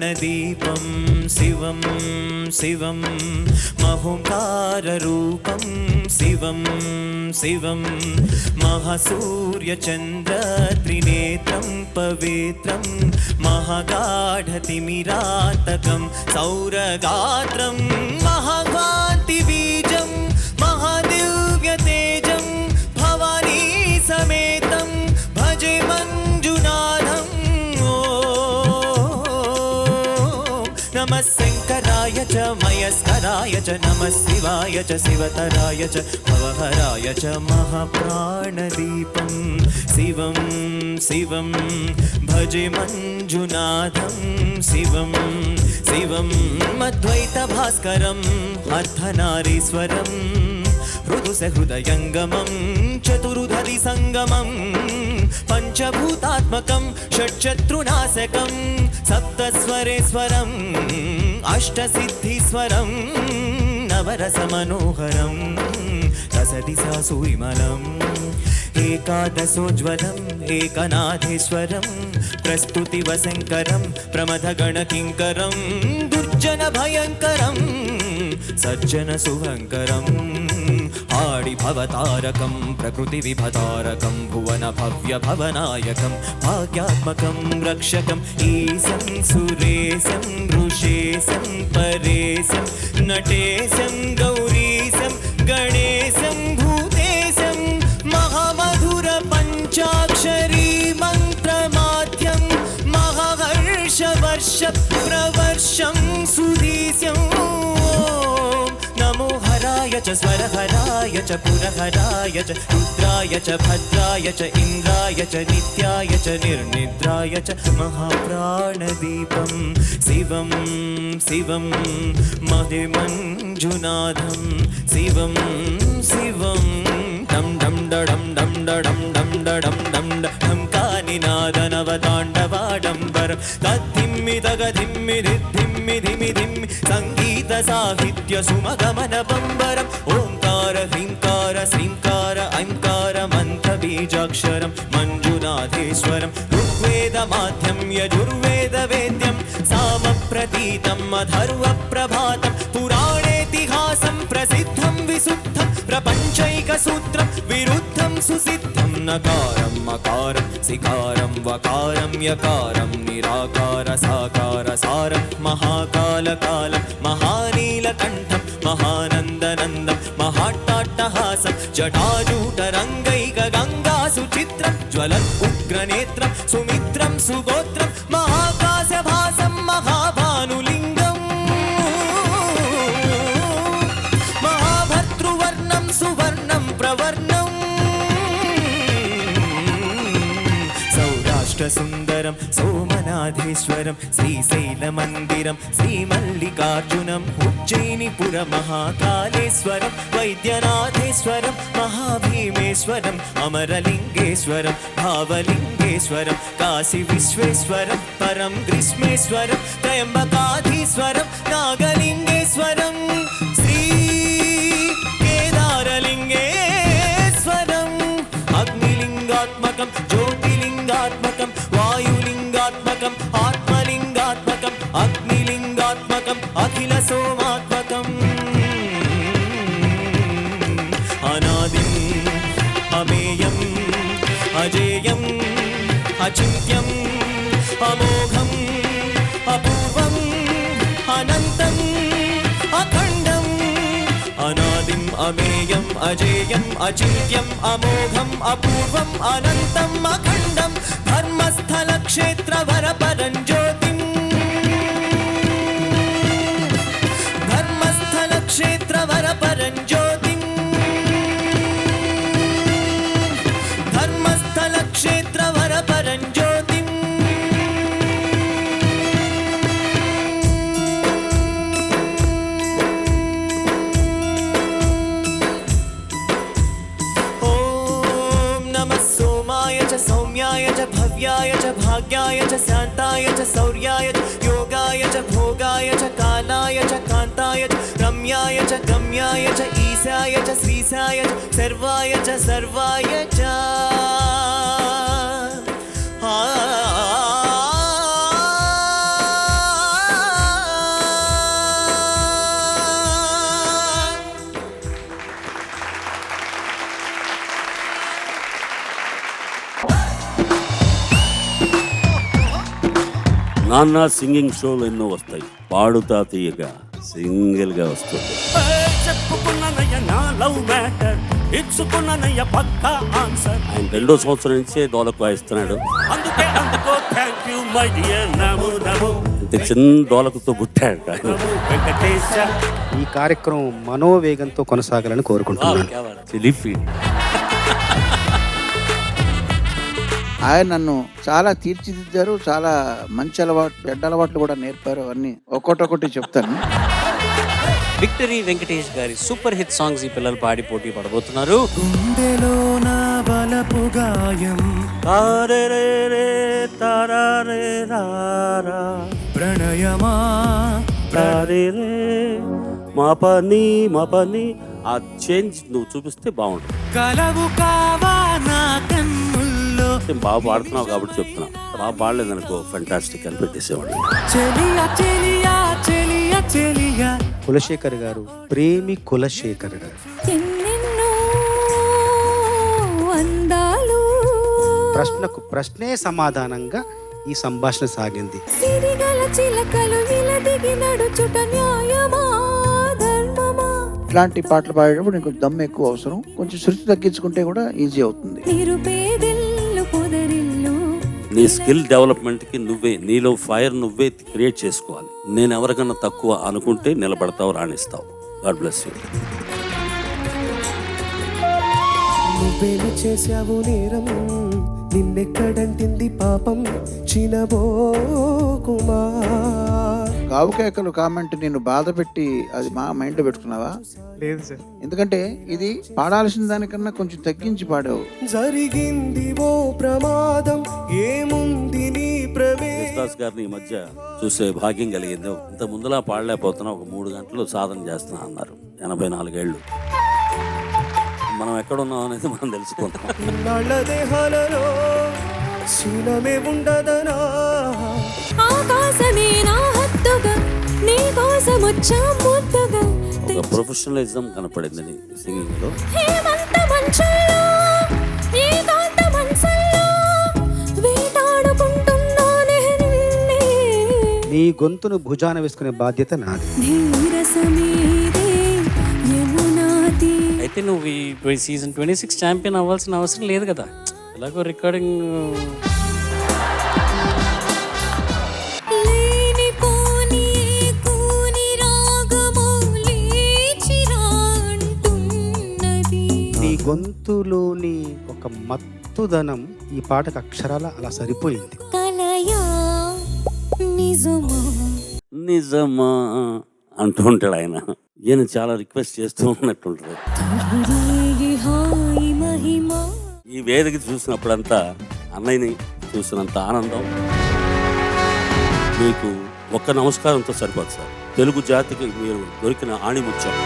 प्राणदीपं शिवं शिवं महुंकाररूपं शिवं शिवं महासूर्यचन्द्रत्रिनेत्रं पवित्रं महागाढतिमिरातकं सौरगात्रं महाकान्तिबीजं महादिव्यतेजं भवानी समेतं भजे मञ्जुनाथं। नमः शङ्कराय च मयस्कराय च नमः शिवाय च शिवतराय च भवहराय च महाप्राणदीपं शिवं शिवं भजे मञ्जुनाथं शिवं शिवं अद्वैतभास्करम् अर्धनारीश्वरं हृदयङ्गमं चतुरुधरिसङ्गमं पञ्चभूतात्मकं षट्शत्रुनाशकं सप्तस्वरेश्वरम् अष्टसिद्धिस्वरं नवरसमनोहरं दशदिशासुविमलम् एकादशोज्ज्वलम् एकनाथेश्वरं प्रस्तुतिवशङ्करं प्रमथगणकिङ्करं दुर्जनभयङ्करं सज्जनशुभङ्करम् आडिभवतारकं प्रकृतिविभतारकं भुवनभव्यभवनायकं भाग्यात्मकं रक्षकं ईशं सुरेशं ऋषेशं परेशं नटेशं गौरीशं गणेशं भूतेशं महामधुरपञ्चाक्षरी मन्त्रमाद्यं महाहर्षवर्षप्रवर्षं सुधीशं। नमो हराय च स्वरहराय च पुरहराय च रुद्राय च भद्राय च इन्द्राय च नित्याय च निर्निद्राय च महाप्राणदीपं शिवं शिवं मणिमञ्जुनाथं शिवं शिवं डं डं डडं डं डडं डं डडं डं डं कानिनादनवताण्डवाडम्बरं तद्धिम्मि तगधिम्मि धिम्मि धिमि धिम्मि संगीत साहित्य सुमगमनबम्बरम् ओंकार ह्रींकार श्रींकार ऐंकार मन्त्रबीजाक्षरं मञ्जुनाथेश्वरं ऋग्वेदमाध्यं यजुर्वेदवेद्यं सामप्रतीतम् अथर्वप्रभातं पुराणेतिहासं प्रसिद्धं विशुद्धं प्रपञ्चैकसूत्रं विरुद्धं सुसिद्धं नकारं मकारं सिकारं वकारं यकारं निराकार साकार सारं महाकालकालं महानीलकण्ठं महानन्दनन्दं महाट्टाट्टहासं जटाजूटरङ्गैकगङ्गासुचित्रं ज्वलन् उग्रनेत्रं सुमित्रं सुगोत्रं महाकाशभासं महाभानुलिङ्गं महाभर्तृवर्णं सुवर्णं प्रवर्णं सौराष्ट्रसुन्दरं सोमनाथेश्वरं श्रीशैलमन्दिरं श्रीमल्लिकार्जुनम् उज्जयिनीपुरमहाकालेश्वरं वैद्यनाथेश्वरं महाभीमेश्वरम् अमरलिङ्गेश्वरं भावलिङ्गेश्वरं काशीविश्वेश्वरं परं ग्रीष्मेश्वरं त्र्यम्बकाधीश्वरं नागलिङ्गेश्वरं श्रीकेदारलिङ्गेश्वरम् अग्निलिङ्गात्मकं ज्योतिलिङ्गात्मकं वायुलिङ्गात्मकम् आत्मलिङ्गात्मकम् अग्निलिङ्गात्मकम् अखिलसोमात्मकम् अनादिम् अमेयम् अजेयम् अचिन्त्यम् अमोघम् अपूर्वम् अनन्तम् अखण्डम् अनादिम् अमेयम् अजेयम् अचिन्त्यम् अमोघम् अपूर्वम् अनन्तम् अखण्डम् धर्मस्थलक्षेत्रवरपरं ज्योतिम् धर्मस्थलक्षेत्रवरपरं ज्योतिम् धर्मस्थलक्षेत्रवरपरं ज्योतिम् सौम्याय च भव्याय च भाग्याय च शान्ताय च शौर्याय च योगाय च भोगाय च कालाय च कान्ताय च रम्याय च गम्याय च ईशाय च श्रीशाय च सर्वाय च सर्वाय च నాన్న సింగింగ్ షోలు ఎన్నో వస్తాయి, పాడుతా తీయగా సింగిల్ గా వస్తుంది. చెప్పుకున్నానయ్య నా లవ్ మ్యాటర్, ఇచ్చుకున్నానయ్య పక్కా ఆన్సర్. ఆయన 2వ సంవత్సరం నుంచే డోలకు వాయిస్తున్నాడు. అందుకే అందుకో థ్యాంక్ యూ మై డియర్ నమో నమో. ఇంత చిన్న డోలకుతో పుట్టాడు ఆయన. వెంకటేశ. ఈ కార్యక్రమం మనోవేగంతో కొనసాగాలని కోరుకుంటున్నాను. ఆయన నన్ను చాలా తీర్చిదిద్దారు, చాలా మంచి అలవాట్లు, చెడ్డ అలవాట్లు కూడా నేర్పారు. అవన్నీ ఒక్కొక్కటి చెప్తాను. విక్టరీ వెంకటేష్ గారి సూపర్ హిట్ సాంగ్స్ ఈ పిల్లలు పాడి పోటీ పడబోతున్నారు. గుండెలో నా బలపు గాయం ప్రణయమా మా పని ఆ చేంజ్ నువ్వు చూపిస్తే బాగుంటుంది. కలవు కావా నా కన్నుల్లో బాగా పాడుతున్నావు కాబట్టి చెప్తున్నా, బాగా పాడలేదనుకో ఫెంటాస్టిక్ అని పెట్టేసేవాడిని. చెలియా చెలియా చెలియా చెలియా. కులశేఖర్ గారు, ప్రేమి కులశేఖర్ గారు. ఎన్నెన్నో అందాలు ప్రశ్నకు ప్రశ్నే సమాధానంగా ఈ సంభాషణ సాగింది. సిరిగల చిలకలు విలదిగి నడుచుట న్యాయమా ధర్మమా. ఇట్లాంటి పాటలు పాడేటప్పుడు నీకు దమ్ ఎక్కువ అవసరం, కొంచెం శృతి తగ్గించుకుంటే కూడా ఈజీ అవుతుంది. నిరుపేదిల్లు పొదరిల్లు నీ స్కిల్ డెవలప్మెంట్ కి నువ్వే, నీలో ఫైర్ నువ్వే క్రియేట్ చేసుకోవాలి. నేను ఎవరికన్నా తక్కువ అనుకుంటే నిలబడతావు, రాణిస్తావు. God bless you. నువ్వేమి చేశావు నేరం, నిన్నెక్కడంటింది పాపం చినబోకుమా. గావుకేకలు కామెంట్ నేను బాధ పెట్టి అది మా మైండ్లో పెట్టుకున్నావా? లేదు సార్. ఎందుకంటే ఇది పాడాల్సిన దానికన్నా కొంచెం తగ్గించి పాడావు. జరిగింది ఓ ప్రమాదం, ఏముంది నీ యేసుదాస్ గారిని ఈ మధ్య చూసే భాగ్యం కలిగింది. ఇంత ముందులా పాడలేకపోతున్నా, ఒక 3 గంటలు సాధన చేస్తున్నా అన్నారు. 84 ఏళ్ళు. మనం ఎక్కడున్నాం అనేది మనం తెలుసుకుంటాం. నాళ్ళ దేహాలలో శూలమే ఉండదనా. ఆకాశమే నా హత్తుగా నీ కోసం వచ్చా ముద్దుగా. ఒక ప్రొఫెషనలిజం కనపడింది నీ సింగింగ్ లో. హేమంత మంచుల్లో ఏకాంత మనసుల్లో వేటాడుకుంటున్నానే నిన్నే. నీ గొంతును భుజాన వేసుకునే బాధ్యత నాది. ధీరసమీదే యమునాతి. అయితే నువ్వు ఈ సీజన్ 26 ఛాంపియన్ అవ్వాల్సిన అవసరం లేదు కదా, ఎలాగో రికార్డింగ్. లేనిపోని కూని రాగము లేచిరా అంటున్నది. నీ గొంతులోని ఒక మత్తుదనం ఈ పాటకు అక్షరాల అలా సరిపోయింది. కలయా నిజమా నిజమా అంటూ ఉంటాడు ఆయన. ఈయన చాలా రిక్వెస్ట్ చేస్తూ ఉన్నట్టుంటారు. రేగి హాయి మహిమా. ఈ వేదిక చూసినప్పుడంతా అన్నయ్యని చూసినంత ఆనందం మీకు ఒక్క నమస్కారంతో సరిపోదు సార్. తెలుగు జాతికి మీరు దొరికిన ఆణిముత్యం.